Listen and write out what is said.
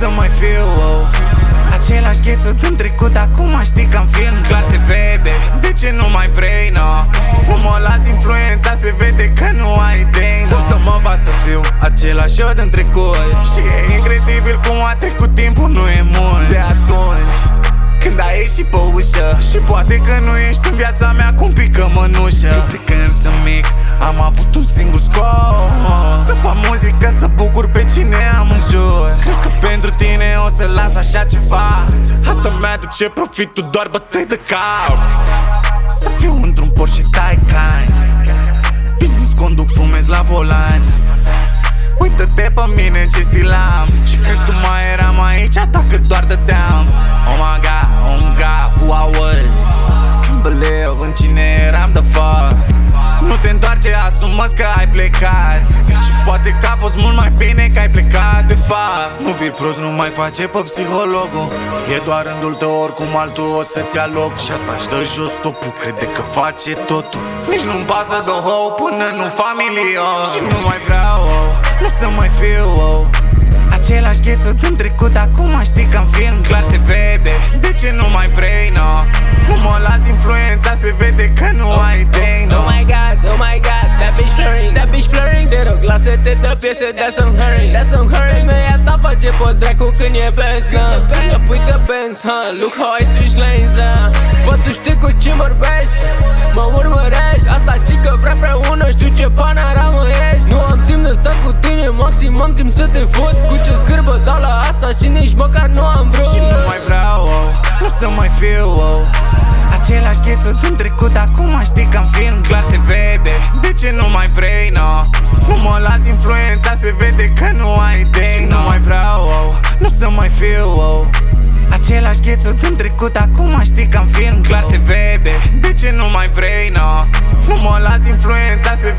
să mai fiu același ghețu din trecut, acum știi că-n film. Clar se vede, de ce nu mai vrei, no? Nu mă las influența, se vede că nu ai idei, no? Cum să mă fac să fiu același eu din trecut? Și e incredibil cum a trecut timpul, nu e mult de atunci când ai ieșit pe ușă. Și poate că nu ești în viața mea cum pică mănușă. Eu de când sunt mic am avut un singur scop: să fac muzică, să bucur pe cine am în jur. Crezi că pentru tine o să las așa ceva? Asta mi-aduce profitul doar bătăi de cap. Să fiu într-un Porsche Taycan, business conduc, fumez la volan. Uită-te pe mine ce stil am. Și crezi că mai eram aici dacă doar dădeam? Oh my god, oh my god, who I was. Can't believe în cine eram, the fuck. Nu te întoarce, asumă-ți că ai plecat. Și poate că a fost mult mai bine că ai plecat de fapt. Nu fii prost, nu mai face pe psihologul. E doar rândul tău, oricum altul o să-ți ia loc. Și asta își dă jos topul, crede că face totul. Nici nu-mi pasă de hou până nu familion. Și nu mai vreau, nu să mai fiu același ghețu din trecut, acum știi că-n film. Clar se vede, de ce nu mai vrei, no? Nu mă las influența, se vede că nu ai idei, no? Oh my god, oh my god, that bitch flirting, te rog, lasă-te de piese, that's some hurry. Femeia ta face pe dracu când e best, na. Că pui de Benz, look how I switch lanes, bă, tu știi cu ce vorbești, mă urmărești. Asta cică vrea preună, știu ce panoramă ești. Nu am timp de stat cu tine, maxim am timp să te fut. Cu ce scârbă dau la asta și nici măcar nu am vrut. Și nu mai vreau, nu să mai fiu același ghețu din trecut, acum știi că-n film. Clar se vede, de ce nu mai vrei, no? Nu mă las influența, se vede că nu ai idei, no? Nu mai vreau, nu să mai fiu același ghețu din trecut, acum știi că-n film. Clar se vede, de ce nu mai vrei, no? Nu mă las influența, se